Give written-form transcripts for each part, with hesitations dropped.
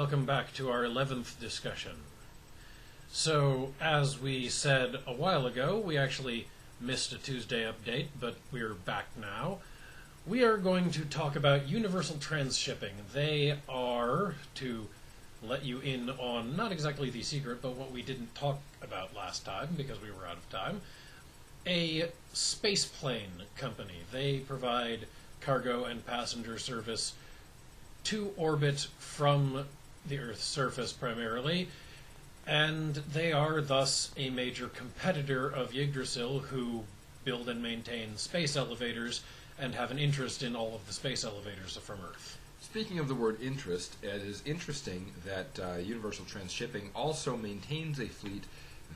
welcome back to our 11th discussion. So, as we said a while ago, we actually missed a Tuesday update, but we're back now. We are going to talk about universal transshipping. They are, to let you in on not exactly the secret, but what we didn't talk about last time because we were out of time, a spaceplane company. They provide cargo and passenger service to orbit from the Earth's surface primarily, and they are thus a major competitor of Yggdrasil, who build and maintain space elevators and have an interest in all of the space elevators from Earth. Speaking of the word interest, it is interesting that Universal Transshipping also maintains a fleet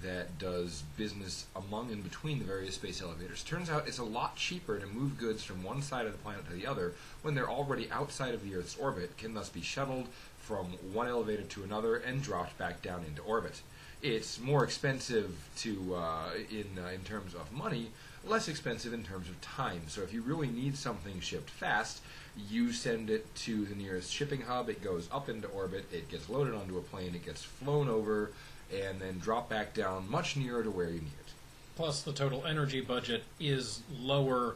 that does business among and between the various space elevators. Turns out it's a lot cheaper to move goods from one side of the planet to the other when they're already outside of the Earth's orbit, can thus be shuttled from one elevator to another and dropped back down into orbit. It's more expensive in terms of money, less expensive in terms of time. So if you really need something shipped fast, you send it to the nearest shipping hub, it goes up into orbit, it gets loaded onto a plane, it gets flown over, and then dropped back down much nearer to where you need it. Plus, the total energy budget is lower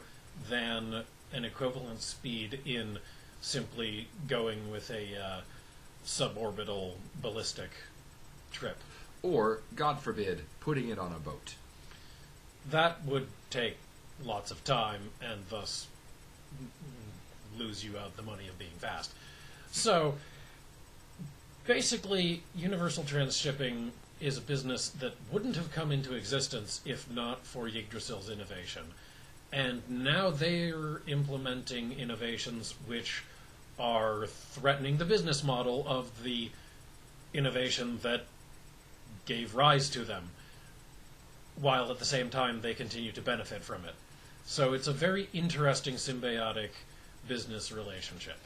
than an equivalent speed in simply going with a suborbital ballistic trip. Or, God forbid, putting it on a boat. That would take lots of time and thus lose you out the money of being fast. So, basically, Universal Transshipping is a business that wouldn't have come into existence if not for Yggdrasil's innovation. And now they're implementing innovations which are threatening the business model of the innovation that gave rise to them, while at the same time they continue to benefit from it. So it's a very interesting symbiotic business relationship.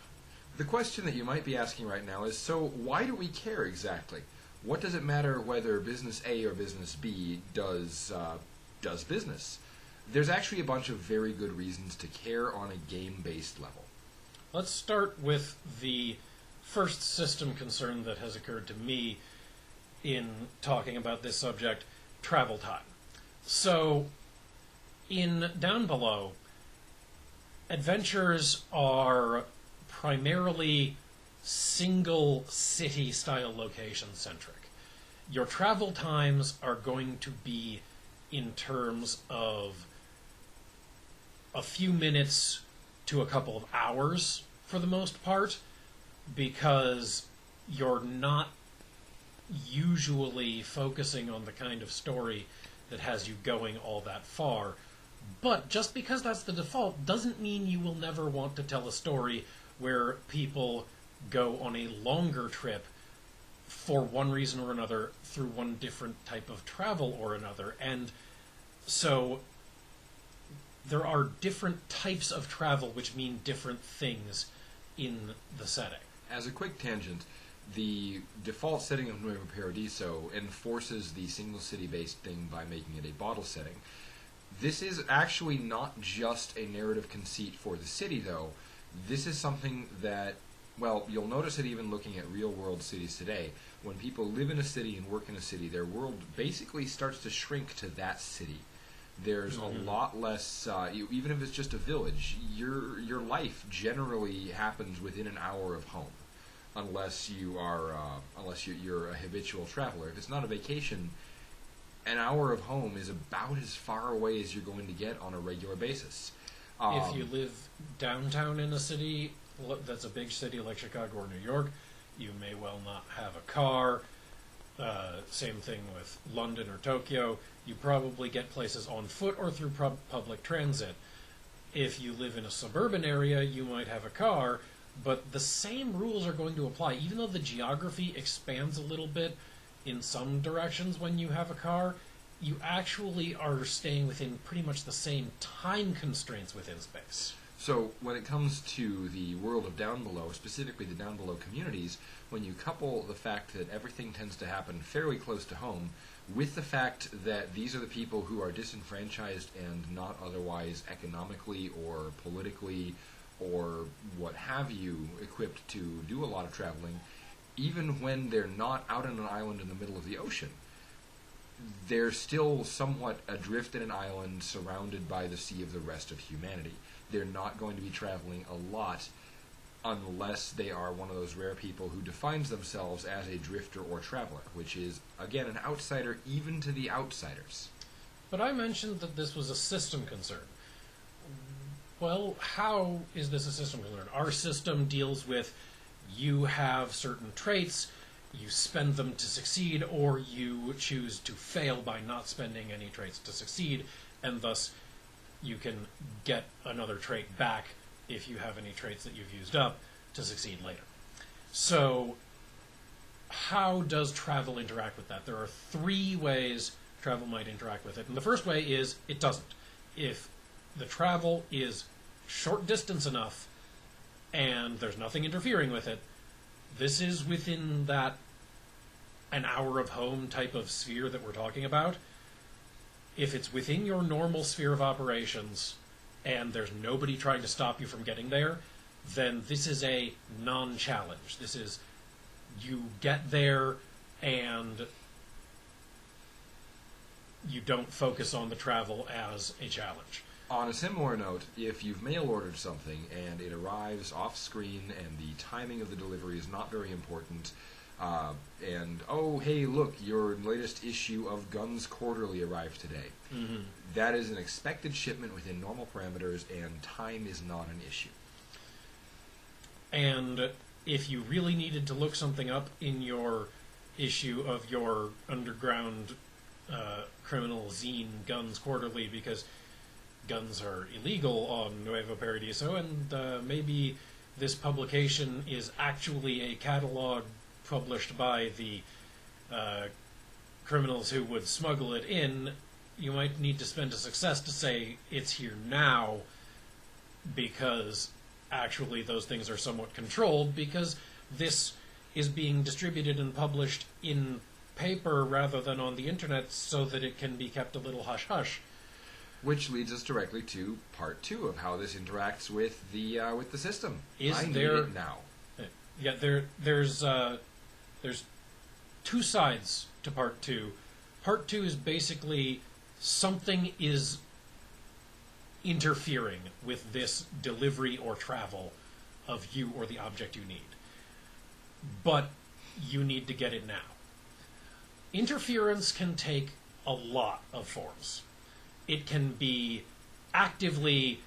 The question that you might be asking right now is, so why do we care exactly? What does it matter whether business A or business B does business? There's actually a bunch of very good reasons to care on a game-based level. Let's start with the first system concern that has occurred to me in talking about this subject, travel time. So, in Downbelow, adventures are primarily single city style location centric. Your travel times are going to be in terms of a few minutes to a couple of hours for the most part, because you're not usually focusing on the kind of story that has you going all that far. But just because that's the default doesn't mean you will never want to tell a story where people go on a longer trip for one reason or another through one different type of travel or another. And so there are different types of travel which mean different things in the setting. As a quick tangent, the default setting of Nuevo Paradiso enforces the single city-based thing by making it a bottle setting. This is actually not just a narrative conceit for the city, though. This is something that, well, you'll notice it even looking at real-world cities today. When people live in a city and work in a city, their world basically starts to shrink to that city. There's a lot less, even if it's just a village, your life generally happens within an hour of home, unless you're a habitual traveler. If it's not a vacation, an hour of home is about as far away as you're going to get on a regular basis. If you live downtown in a city that's a big city like Chicago or New York, you may well not have a car. Same thing with London or Tokyo. You probably get places on foot or through public transit. If you live in a suburban area, you might have a car, but the same rules are going to apply. Even though the geography expands a little bit in some directions when you have a car, you actually are staying within pretty much the same time constraints within space. So when it comes to the world of Downbelow, specifically the Downbelow communities, when you couple the fact that everything tends to happen fairly close to home with the fact that these are the people who are disenfranchised and not otherwise economically or politically or what have you equipped to do a lot of traveling, even when they're not out on an island in the middle of the ocean, they're still somewhat adrift in an island surrounded by the sea of the rest of humanity. They're not going to be traveling a lot unless they are one of those rare people who defines themselves as a drifter or traveler, which is, again, an outsider even to the outsiders. But I mentioned that this was a system concern. Well, how is this a system concern? Our system deals with you have certain traits, you spend them to succeed, or you choose to fail by not spending any traits to succeed, and thus you can get another trait back if you have any traits that you've used up to succeed later. So, how does travel interact with that? There are 3 ways travel might interact with it. And the first way is it doesn't. If the travel is short distance enough and there's nothing interfering with it, this is within that an hour of home type of sphere that we're talking about. If it's within your normal sphere of operations and there's nobody trying to stop you from getting there, then this is a non-challenge. This is, you get there and you don't focus on the travel as a challenge. On a similar note, if you've mail-ordered something and it arrives off-screen and the timing of the delivery is not very important, and, oh, hey, look, your latest issue of Guns Quarterly arrived today. Mm-hmm. That is an expected shipment within normal parameters, and time is not an issue. And if you really needed to look something up in your issue of your underground criminal zine, Guns Quarterly, because guns are illegal on Nuevo Paradiso, and maybe this publication is actually a catalog published by the criminals who would smuggle it in, you might need to spend a success to say it's here now, because actually those things are somewhat controlled, because this is being distributed and published in paper rather than on the internet, so that it can be kept a little hush-hush. Which leads us directly to part 2 of how this interacts with the system. Is I there, need it now. Yeah, there's 2 sides to part 2. Part 2 is basically something is interfering with this delivery or travel of you or the object you need. But you need to get it now. Interference can take a lot of forms. It can be actively,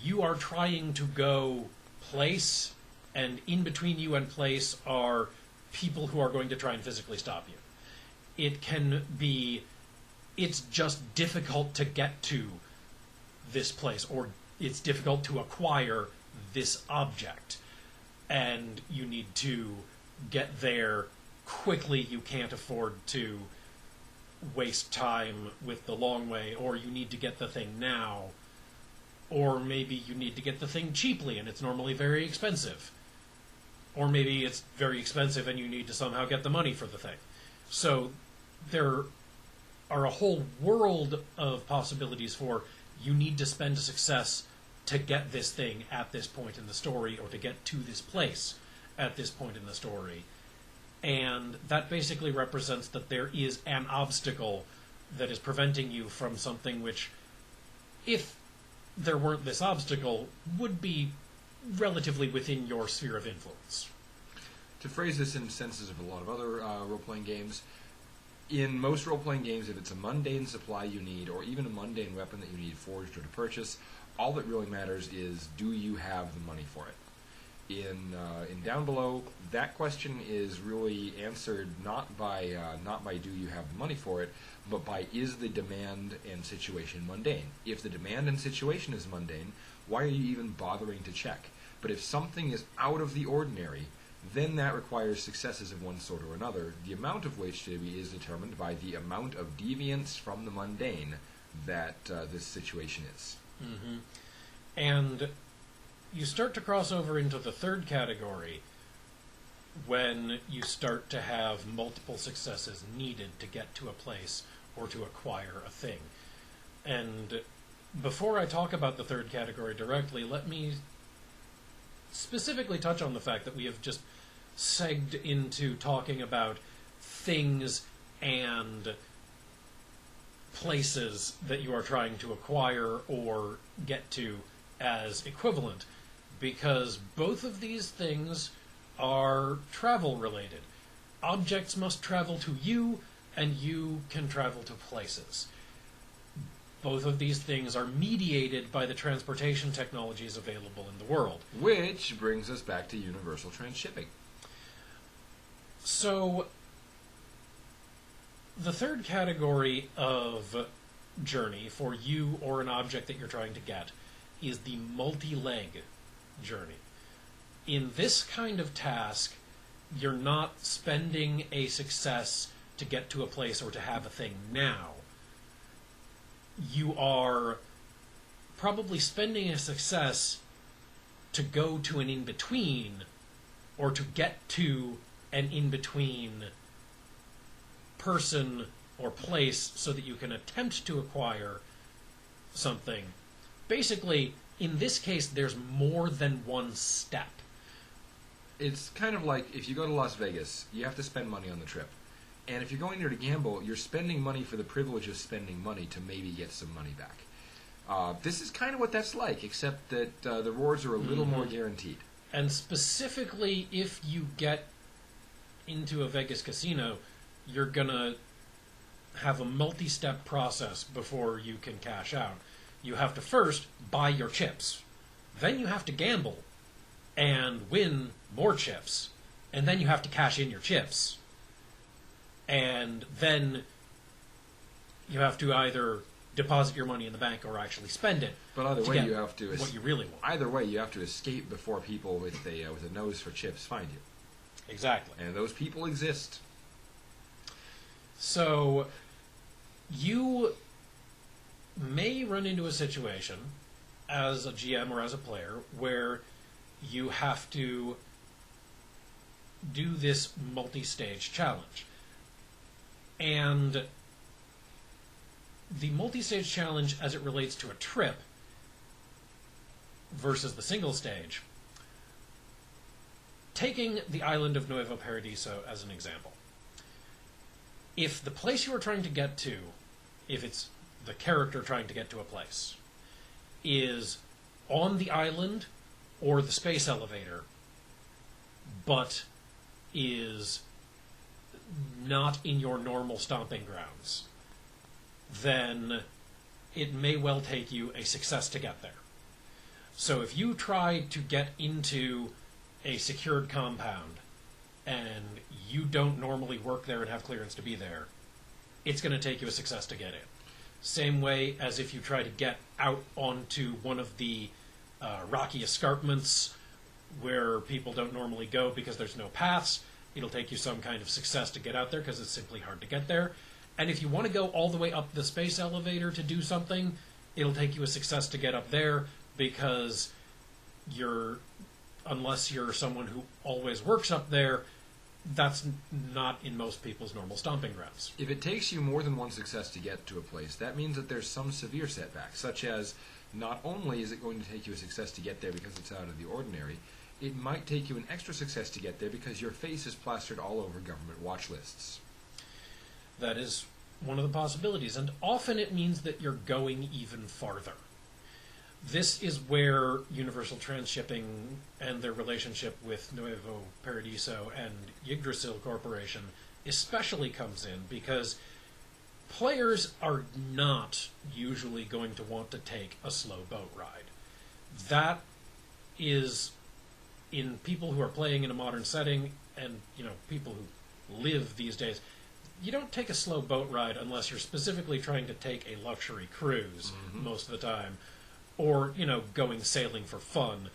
you are trying to go place, and in between you and place are people who are going to try and physically stop you. It can be, it's just difficult to get to this place, or it's difficult to acquire this object, and you need to get there quickly. You can't afford to waste time with the long way, or you need to get the thing now, or maybe you need to get the thing cheaply and it's normally very expensive, or maybe it's very expensive and you need to somehow get the money for the thing. So there are a whole world of possibilities for you need to spend a success to get this thing at this point in the story, or to get to this place at this point in the story. And that basically represents that there is an obstacle that is preventing you from something which, if there weren't this obstacle, would be relatively within your sphere of influence. To phrase this in senses of a lot of other role-playing games, in most role-playing games, if it's a mundane supply you need, or even a mundane weapon that you need forged or to purchase, all that really matters is, do you have the money for it? In Downbelow, that question is really answered not by do you have the money for it, but by is the demand and situation mundane. If the demand and situation is mundane, why are you even bothering to check? But if something is out of the ordinary, then that requires successes of one sort or another, the amount of which is determined by the amount of deviance from the mundane that this situation is. Mm-hmm. And you start to cross over into the third category when you start to have multiple successes needed to get to a place or to acquire a thing. And before I talk about the third category directly, let me specifically touch on the fact that we have just segged into talking about things and places that you are trying to acquire or get to as equivalent, because both of these things are travel related. Objects must travel to you, and you can travel to places. Both of these things are mediated by the transportation technologies available in the world. Which brings us back to universal transshipping. So, the third category of journey for you or an object that you're trying to get is the multi-leg journey. In this kind of task, you're not spending a success to get to a place or to have a thing now. You are probably spending a success to go to an in-between, or to get to an in-between person or place so that you can attempt to acquire something. Basically, in this case, there's more than one step. It's kind of like if you go to Las Vegas, you have to spend money on the trip. And if you're going there to gamble, you're spending money for the privilege of spending money to maybe get some money back. This is kind of what that's like, except that the rewards are a little more guaranteed. And specifically, if you get into a Vegas casino, you're going to have a multi-step process before you can cash out. You have to first buy your chips. Then you have to gamble and win more chips. And then you have to cash in your chips. And then you have to either deposit your money in the bank or actually spend it. But either way, you have to what you really want. Either way, you have to escape before people with a nose for chips find you. Exactly. And those people exist. So you may run into a situation as a GM or as a player where you have to do this multi-stage challenge. And the multi-stage challenge as it relates to a trip versus the single stage, taking the island of Nuevo Paradiso as an example. If the place you are trying to get to, if it's the character trying to get to a place, is on the island or the space elevator, but is not in your normal stomping grounds, then it may well take you a success to get there. So if you try to get into a secured compound and you don't normally work there and have clearance to be there, it's going to take you a success to get in. Same way as if you try to get out onto one of the rocky escarpments where people don't normally go because there's no paths, it'll take you some kind of success to get out there because it's simply hard to get there. And if you want to go all the way up the space elevator to do something, it'll take you a success to get up there because unless you're someone who always works up there, that's not in most people's normal stomping grounds. If it takes you more than one success to get to a place, that means that there's some severe setbacks, such as not only is it going to take you a success to get there because it's out of the ordinary, it might take you an extra success to get there because your face is plastered all over government watch lists. That is one of the possibilities, and often it means that you're going even farther. This is where universal transshipping and their relationship with Nuevo Paradiso and Yggdrasil Corporation especially comes in, because players are not usually going to want to take a slow boat ride. That is, in people who are playing in a modern setting and people who live these days, you don't take a slow boat ride unless you're specifically trying to take a luxury cruise most of the time, or, going sailing for fun.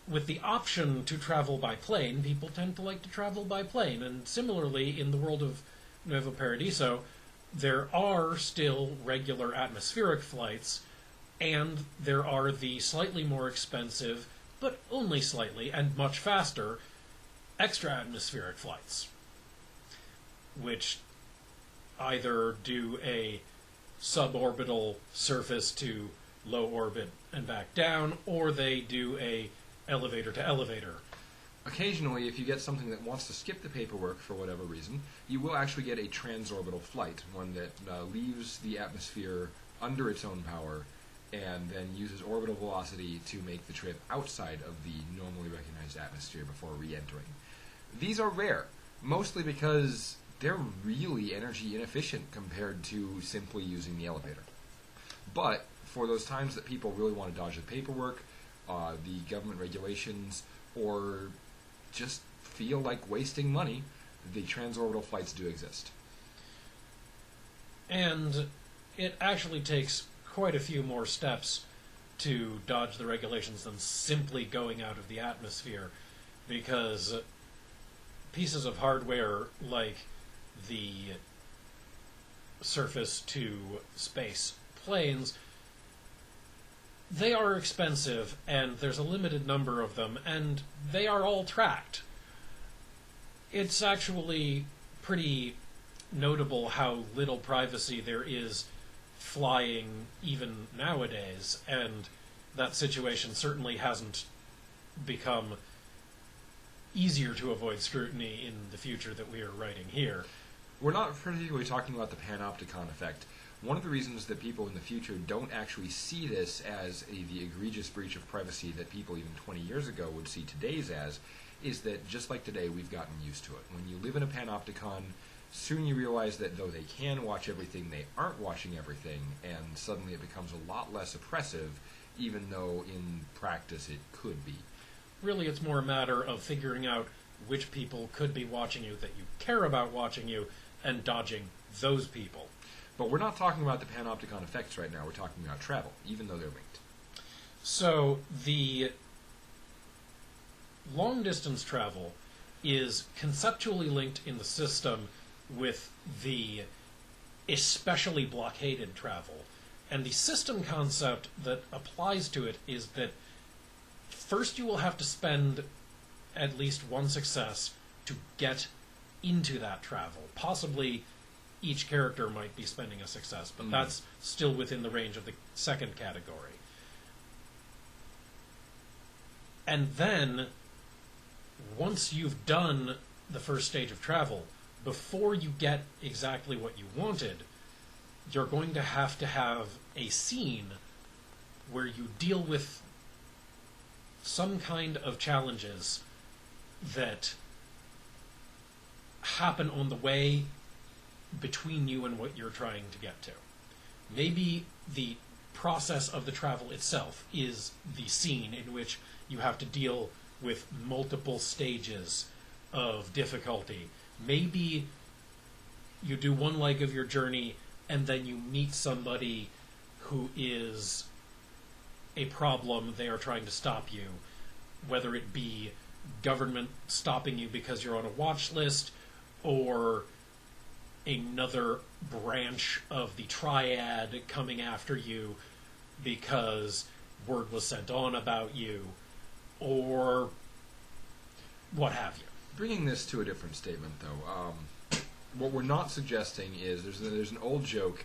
With the option to travel by plane, people tend to like to travel by plane. And similarly, in the world of Nuevo Paradiso, there are still regular atmospheric flights, and there are the slightly more expensive, but only slightly, and much faster, extra atmospheric flights, which either do a suborbital surface to low orbit and back down, or they do a elevator to elevator Occasionally, if you get something that wants to skip the paperwork for whatever reason, you will actually get a transorbital flight, one that leaves the atmosphere under its own power and then uses orbital velocity to make the trip outside of the normally recognized atmosphere before re-entering. These are rare, mostly because they're really energy inefficient compared to simply using the elevator. But for those times that people really want to dodge the paperwork, the government regulations, or just feel like wasting money, the transorbital flights do exist. And it actually takes quite a few more steps to dodge the regulations than simply going out of the atmosphere, because pieces of hardware like the surface to space planes, they are expensive, and there's a limited number of them, and they are all tracked. It's actually pretty notable how little privacy there is flying even nowadays, and that situation certainly hasn't become easier to avoid scrutiny in the future that we are writing here. We're not particularly talking about the panopticon effect. One of the reasons that people in the future don't actually see this as the egregious breach of privacy that people even 20 years ago would see today's as, is that just like today, we've gotten used to it. When you live in a panopticon, soon you realize that though they can watch everything, they aren't watching everything, and suddenly it becomes a lot less oppressive, even though in practice it could be. Really, it's more a matter of figuring out which people could be watching you that you care about watching you, and dodging those people. But we're not talking about the panopticon effects right now, we're talking about travel, even though they're linked. So, the long-distance travel is conceptually linked in the system with the especially blockaded travel. And the system concept that applies to it is that first you will have to spend at least one success to get into that travel. Possibly each character might be spending a success, but that's still within the range of the second category. And then, once you've done the first stage of travel, before you get exactly what you wanted, you're going to have a scene where you deal with some kind of challenges that happen on the way between you and what you're trying to get to. Maybe the process of the travel itself is the scene in which you have to deal with multiple stages of difficulty. Maybe you do one leg of your journey and then you meet somebody who is a problem. They are trying to stop you, whether it be government stopping you because you're on a watch list, or another branch of the triad coming after you because word was sent on about you, or what have you. Bringing this to a different statement, though, what we're not suggesting is there's an old joke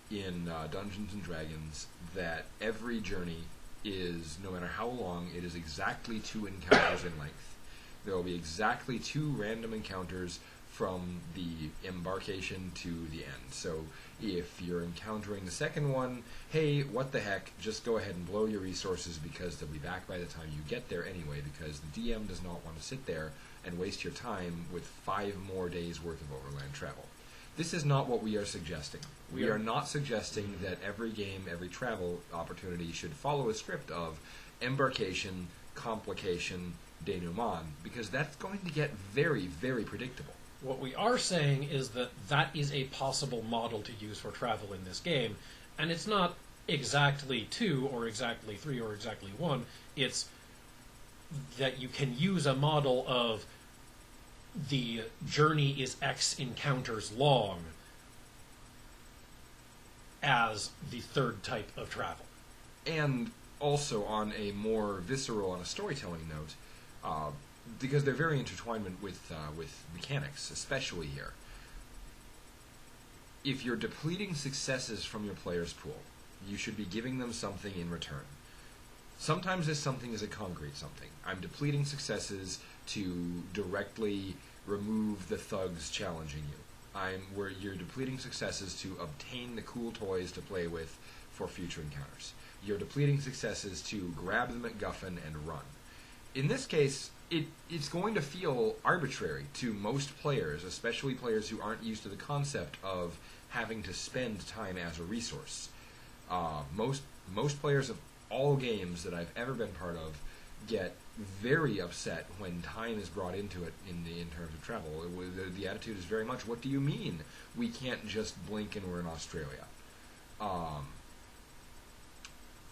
in Dungeons and Dragons that every journey is, no matter how long, it is exactly 2 encounters in length. There will be exactly 2 random encounters from the embarkation to the end. So if you're encountering the second one, hey, what the heck, just go ahead and blow your resources because they'll be back by the time you get there anyway, because the DM does not want to sit there and waste your time with 5 more days worth of overland travel. This is not what we are suggesting. We are not suggesting that every game, every travel opportunity should follow a script of embarkation, complication, denouement, because that's going to get very, very predictable. What we are saying is that that is a possible model to use for travel in this game, and it's not exactly 2 or exactly 3 or exactly 1. It's that you can use a model of the journey is X encounters long as the third type of travel. And also on a more visceral, on a storytelling note, because they're very intertwined with mechanics, especially here. If you're depleting successes from your player's pool, you should be giving them something in return. Sometimes this something is a concrete something. I'm depleting successes to directly remove the thugs challenging you. Where you're depleting successes to obtain the cool toys to play with for future encounters. You're depleting successes to grab the MacGuffin and run. In this case, it's going to feel arbitrary to most players, especially players who aren't used to the concept of having to spend time as a resource. Most players of all games that I've ever been part of get very upset when time is brought into it in terms of travel. The attitude is very much, what do you mean we can't just blink and we're in Australia?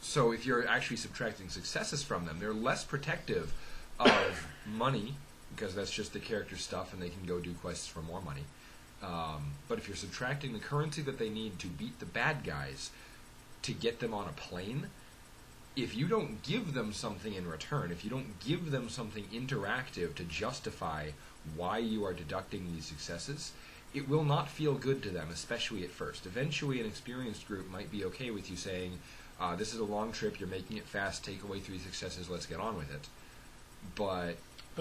So if you're actually subtracting successes from them, they're less protective of money, because that's just the character stuff and they can go do quests for more money. But if you're subtracting the currency that they need to beat the bad guys to get them on a plane, if you don't give them something in return, if you don't give them something interactive to justify why you are deducting these successes, it will not feel good to them, especially at first. Eventually, an experienced group might be okay with you saying, this is a long trip, you're making it fast, take away 3 successes, let's get on with it. But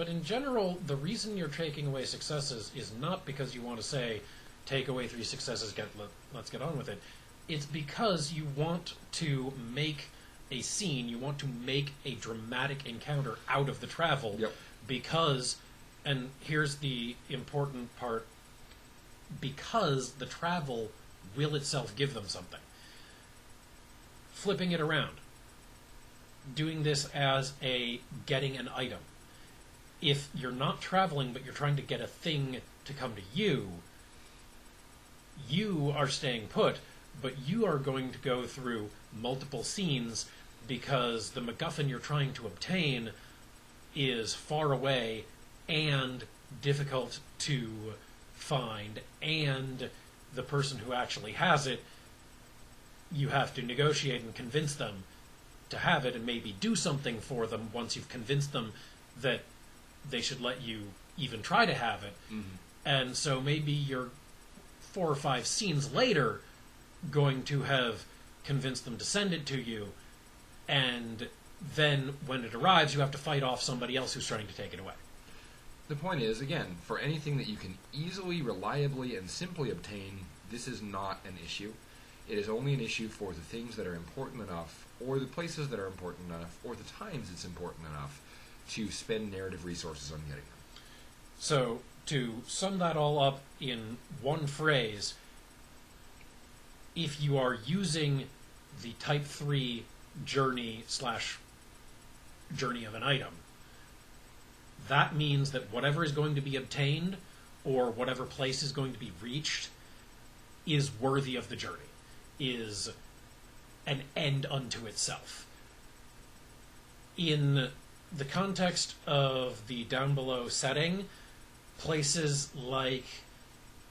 in general, the reason you're taking away successes is not because you want to say, take away 3 successes, let's get on with it. It's because you want to make a scene, you want to make a dramatic encounter out of the travel. Yep. Because, and here's the important part, because the travel will itself give them something. Flipping it around, doing this as a getting an item. If you're not traveling but you're trying to get a thing to come to you, you are staying put, but you are going to go through multiple scenes because the MacGuffin you're trying to obtain is far away and difficult to find, and the person who actually has it, you have to negotiate and convince them to have it and maybe do something for them once you've convinced them that they should let you even try to have it. Mm-hmm. And so maybe you're 4 or 5 scenes later going to have convinced them to send it to you, and then when it arrives you have to fight off somebody else who's trying to take it away. The point is, again, for anything that you can easily, reliably, and simply obtain, this is not an issue. It is only an issue for the things that are important enough, or the places that are important enough, or the times it's important enough to spend narrative resources on getting them. So, to sum that all up in one phrase, if you are using the Type 3 journey of an item, that means that whatever is going to be obtained, or whatever place is going to be reached, is worthy of the journey, is an end unto itself. In the context of the Downbelow setting, places like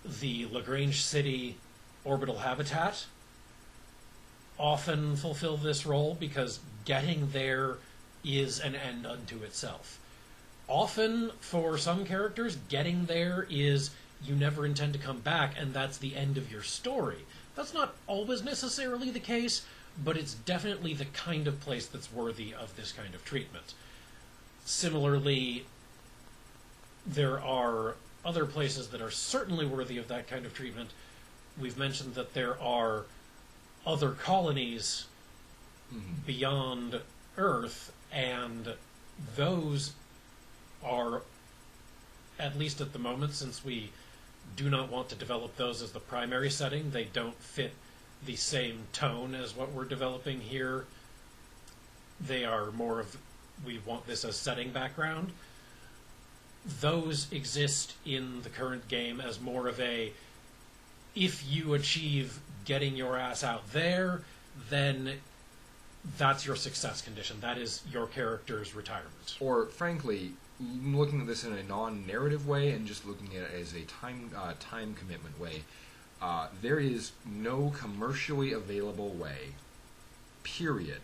the Lagrange City orbital habitat often fulfill this role because getting there is an end unto itself. Often, for some characters, getting there is you never intend to come back, and that's the end of your story. That's not always necessarily the case, but it's definitely the kind of place that's worthy of this kind of treatment. Similarly, there are other places that are certainly worthy of that kind of treatment. We've mentioned that there are other colonies beyond Earth, and those are, at least at the moment, since we do not want to develop those as the primary setting, they don't fit the same tone as what we're developing here. They are more of, we want this as setting background. Those exist in the current game as more of a, if you achieve getting your ass out there, then that's your success condition. That is your character's retirement. Or, frankly, looking at this in a non-narrative way and just looking at it as a time commitment way, there is no commercially available way, period,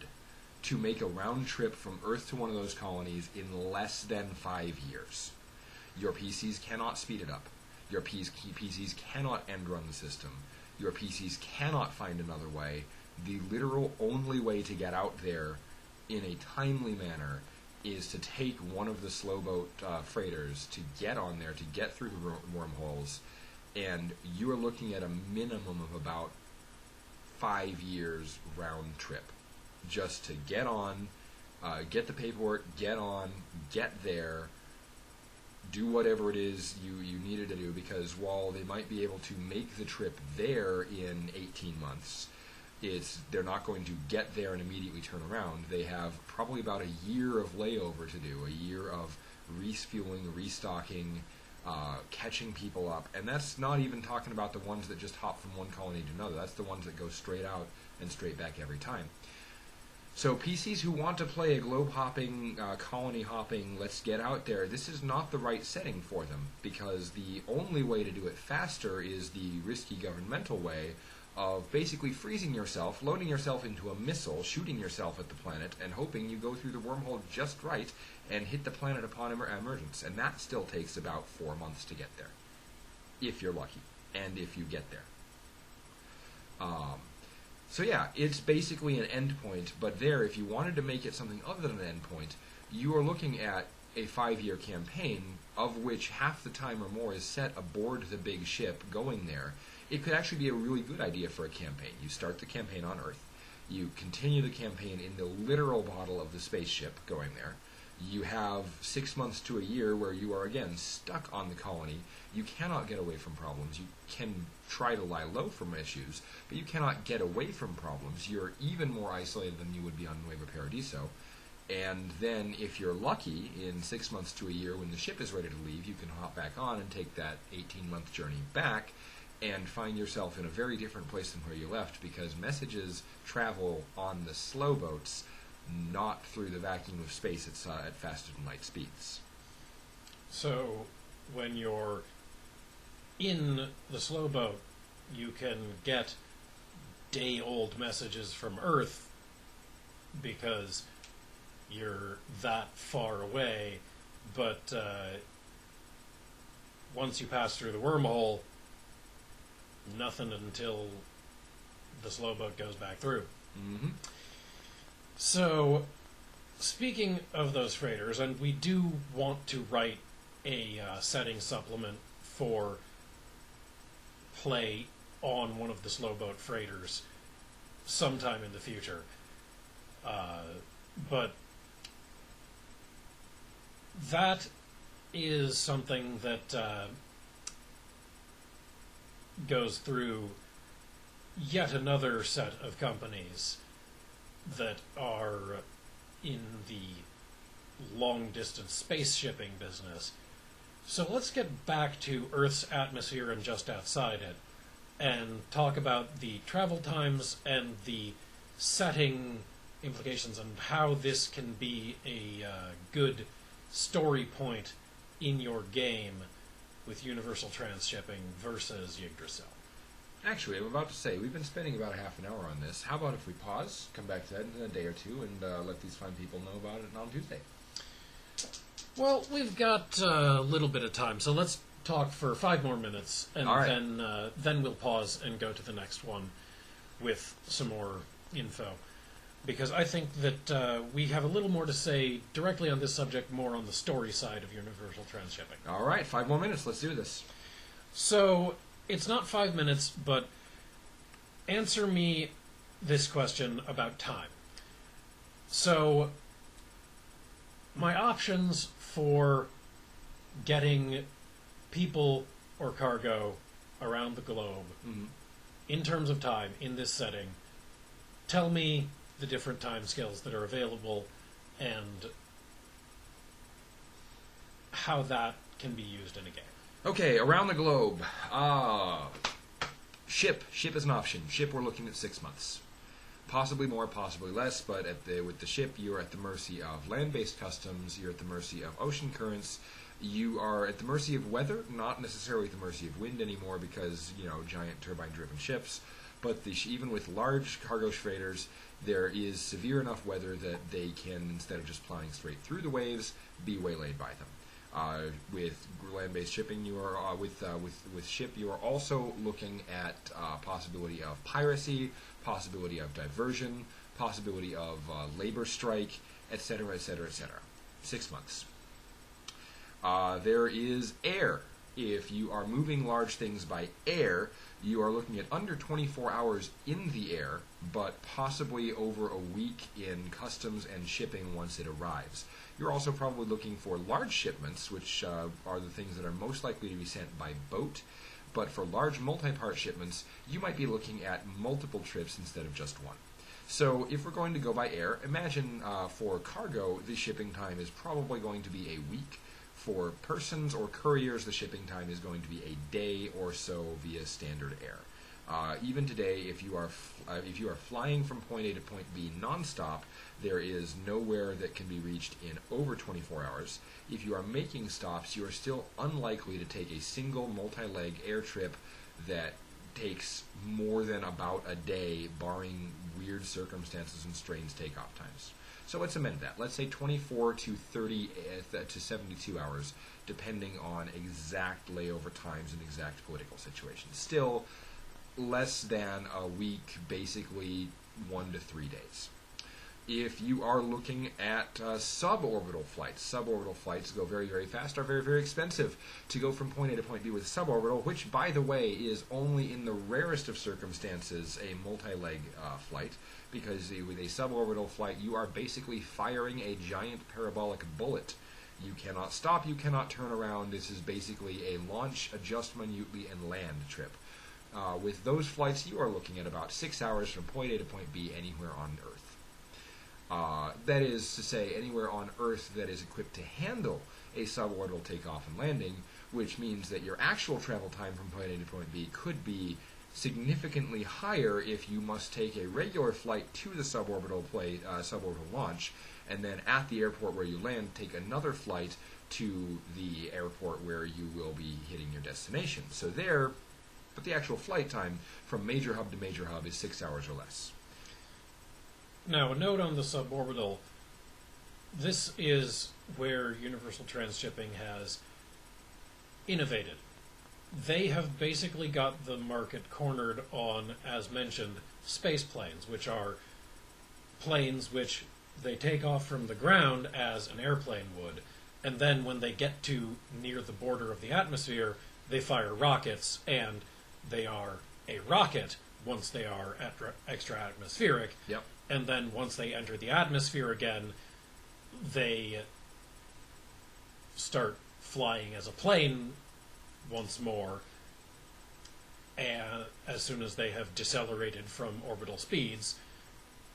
to make a round trip from Earth to one of those colonies in less than 5 years. Your PCs cannot speed it up. Your PCs cannot end-run the system. Your PCs cannot find another way. The literal only way to get out there in a timely manner is to take one of the slowboat freighters to get on there, to get through the wormholes, and you are looking at a minimum of about 5 years round trip just to get on, get the paperwork, get on, get there, do whatever it is you needed to do, because while they might be able to make the trip there in 18 months, they're not going to get there and immediately turn around. They have probably about a year of layover to do, a year of refueling, restocking, catching people up, and that's not even talking about the ones that just hop from one colony to another. That's the ones that go straight out and straight back every time. So PCs who want to play a globe hopping, colony hopping, let's get out there, this is not the right setting for them, because the only way to do it faster is the risky governmental way of basically freezing yourself, loading yourself into a missile, shooting yourself at the planet, and hoping you go through the wormhole just right and hit the planet upon emergence. And that still takes about 4 months to get there, if you're lucky, and if you get there. So yeah, it's basically an endpoint, but there, if you wanted to make it something other than an endpoint, you are looking at a 5-year campaign, of which half the time or more is set aboard the big ship going there. It could actually be a really good idea for a campaign. You start the campaign on Earth. You continue the campaign in the literal bottle of the spaceship going there. You have 6 months to a year where you are, again, stuck on the colony. You cannot get away from problems. You can try to lie low from issues, but you cannot get away from problems. You're even more isolated than you would be on Nuevo Paradiso. And then, if you're lucky, in 6 months to a year, when the ship is ready to leave, you can hop back on and take that 18-month journey back and find yourself in a very different place than where you left, because messages travel on the slow boats, not through the vacuum of space at faster than light speeds. So, when you're in the slow boat, you can get day-old messages from Earth because you're that far away, but once you pass through the wormhole, nothing until the slow boat goes back through. Mm-hmm. So, speaking of those freighters, and we do want to write a setting supplement for play on one of the slow boat freighters sometime in the future. But that is something that goes through yet another set of companies that are in the long-distance space shipping business. So let's get back to Earth's atmosphere and just outside it, and talk about the travel times and the setting implications and how this can be a good story point in your game with universal transshipping versus Yggdrasil. Actually, I'm about to say, we've been spending about half an hour on this. How about if we pause, come back to that in a day or two, and let these fine people know about it on Tuesday? Well, we've got a little bit of time, so let's talk for 5 more minutes, and then we'll pause and go to the next one with some more info. Because I think that we have a little more to say directly on this subject, more on the story side of universal transshipping. All right, 5 more minutes. Let's do this. So, it's not 5 minutes, but answer me this question about time. So, my options for getting people or cargo around the globe in terms of time in this setting, tell me the different time scales that are available and how that can be used in a game. Okay, around the globe. Ship is an option. Ship, we're looking at 6 months. Possibly more, possibly less, but with the ship, you're at the mercy of land-based customs, you're at the mercy of ocean currents, you are at the mercy of weather, not necessarily at the mercy of wind anymore because, giant turbine-driven ships, but even with large cargo freighters, there is severe enough weather that they can, instead of just plowing straight through the waves, be waylaid by them. With land-based shipping, you are with ship, you are also looking at possibility of piracy, possibility of diversion, possibility of labor strike, etc., etc., etc. 6 months. There is air. If you are moving large things by air, you are looking at under 24 hours in the air, but possibly over a week in customs and shipping once it arrives. You're also probably looking for large shipments, which are the things that are most likely to be sent by boat. But for large multi-part shipments, you might be looking at multiple trips instead of just one. So if we're going to go by air, imagine for cargo, the shipping time is probably going to be a week. For persons or couriers, the shipping time is going to be a day or so via standard air. Even today, if you are flying from point A to point B nonstop, there is nowhere that can be reached in over 24 hours. If you are making stops, you are still unlikely to take a single multi-leg air trip that takes more than about a day, barring weird circumstances and strange takeoff times. So let's amend that. Let's say 24 to 30 to 72 hours, depending on exact layover times and exact political situations. Still less than a week, basically 1 to 3 days. If you are looking at suborbital flights go very, very fast, are very, very expensive. To go from point A to point B with suborbital, which, by the way, is only in the rarest of circumstances a multi-leg flight, because with a suborbital flight, you are basically firing a giant parabolic bullet. You cannot stop, you cannot turn around. This is basically a launch, adjust minutely, and land trip. With those flights, you are looking at about 6 hours from point A to point B anywhere on Earth. That is to say, anywhere on Earth that is equipped to handle a suborbital takeoff and landing, which means that your actual travel time from point A to point B could be significantly higher if you must take a regular flight to the suborbital launch, and then at the airport where you land, take another flight to the airport where you will be hitting your destination. But the actual flight time from major hub to major hub is 6 hours or less. Now, a note on the suborbital. This is where Universal TransShipping has innovated. They have basically got the market cornered on, as mentioned, space planes, which are planes which they take off from the ground as an airplane would, and then when they get to near the border of the atmosphere, they fire rockets, and they are a rocket once they are extra-atmospheric. Yep. And then once they enter the atmosphere again, they start flying as a plane once more, and as soon as they have decelerated from orbital speeds,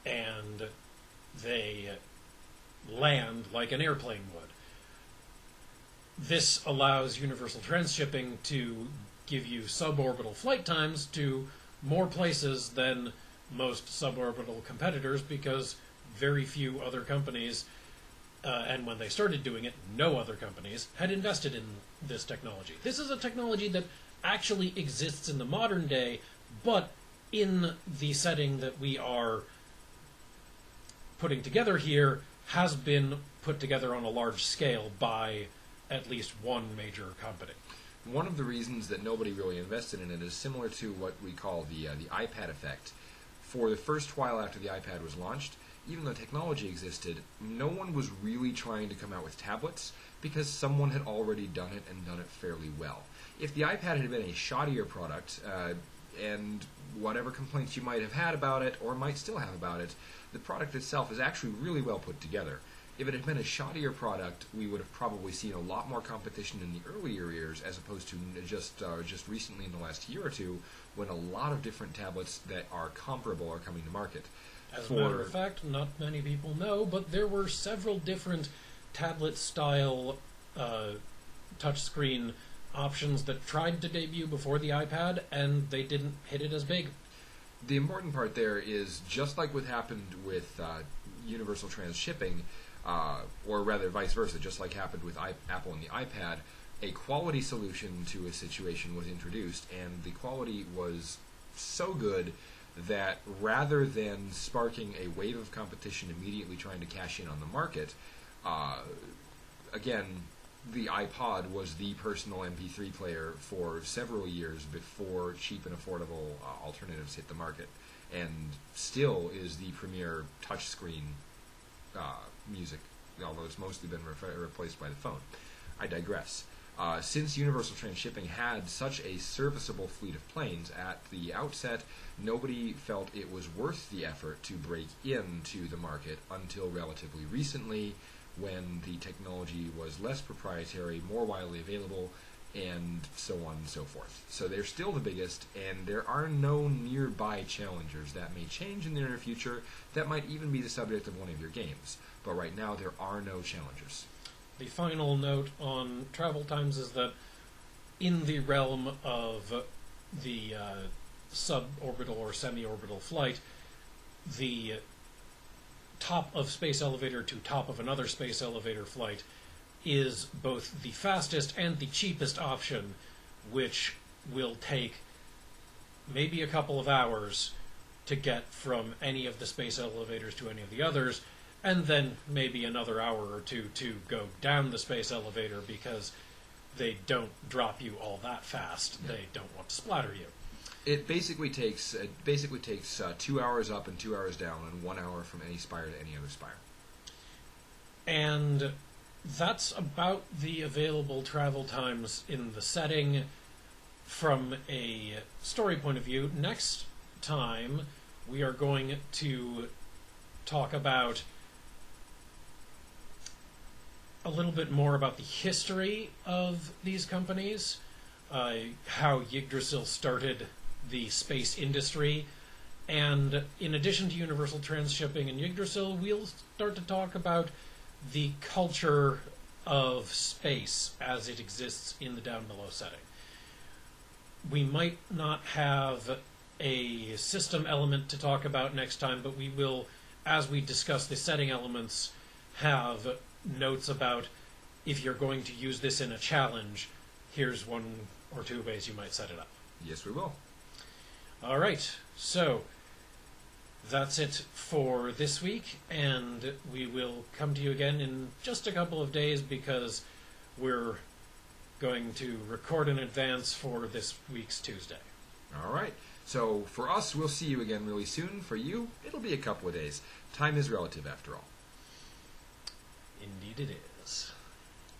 and they land like an airplane would. This allows Universal TransShipping to give you suborbital flight times to more places than most suborbital competitors, because very few other companies, and when they started doing it, no other companies, had invested in this technology. This is a technology that actually exists in the modern day, but in the setting that we are putting together here, has been put together on a large scale by at least one major company. One of the reasons that nobody really invested in it is similar to what we call the iPad effect. For the first while after the iPad was launched, even though technology existed, no one was really trying to come out with tablets because someone had already done it and done it fairly well. If the iPad had been a shoddier product, and whatever complaints you might have had about it, or might still have about it, the product itself is actually really well put together. If it had been a shoddier product, we would have probably seen a lot more competition in the earlier years, as opposed to just recently in the last year or two, when a lot of different tablets that are comparable are coming to market. As a matter of fact, not many people know, but there were several different tablet-style touchscreen options that tried to debut before the iPad, and they didn't hit it as big. The important part there is, just like what happened with Universal TransShipping, or rather vice versa, just like happened with Apple and the iPad, a quality solution to a situation was introduced, and the quality was so good that rather than sparking a wave of competition immediately trying to cash in on the market, again, the iPod was the personal MP3 player for several years before cheap and affordable alternatives hit the market, and still is the premier touchscreen music although it's mostly been replaced by the phone. I digress. Since Universal TransShipping had such a serviceable fleet of planes at the outset, nobody felt it was worth the effort to break into the market until relatively recently, when the technology was less proprietary, more widely available, and so on and so forth. So they're still the biggest, and there are no nearby challengers. That may change in the near future. That might even be the subject of one of your games. But right now, there are no challengers. The final note on travel times is that in the realm of the suborbital or semi-orbital flight, the top of space elevator to top of another space elevator flight is both the fastest and the cheapest option, which will take maybe a couple of hours to get from any of the space elevators to any of the others, and then maybe another hour or two to go down the space elevator because they don't drop you all that fast. Yeah. They don't want to splatter you. It basically takes 2 hours up and 2 hours down, and 1 hour from any spire to any other spire. And that's about the available travel times in the setting from a story point of view. Next time, we are going to talk about a little bit more about the history of these companies, how Yggdrasil started the space industry, and in addition to Universal TransShipping and Yggdrasil, we'll start to talk about the culture of space as it exists in the Downbelow setting. We might not have a system element to talk about next time, but we will, as we discuss the setting elements, have notes about if you're going to use this in a challenge, here's one or two ways you might set it up. Yes, we will. All right, so that's it for this week, and we will come to you again in just a couple of days because we're going to record in advance for this week's Tuesday. All right. So for us, we'll see you again really soon. For you, it'll be a couple of days. Time is relative, after all. Indeed it is.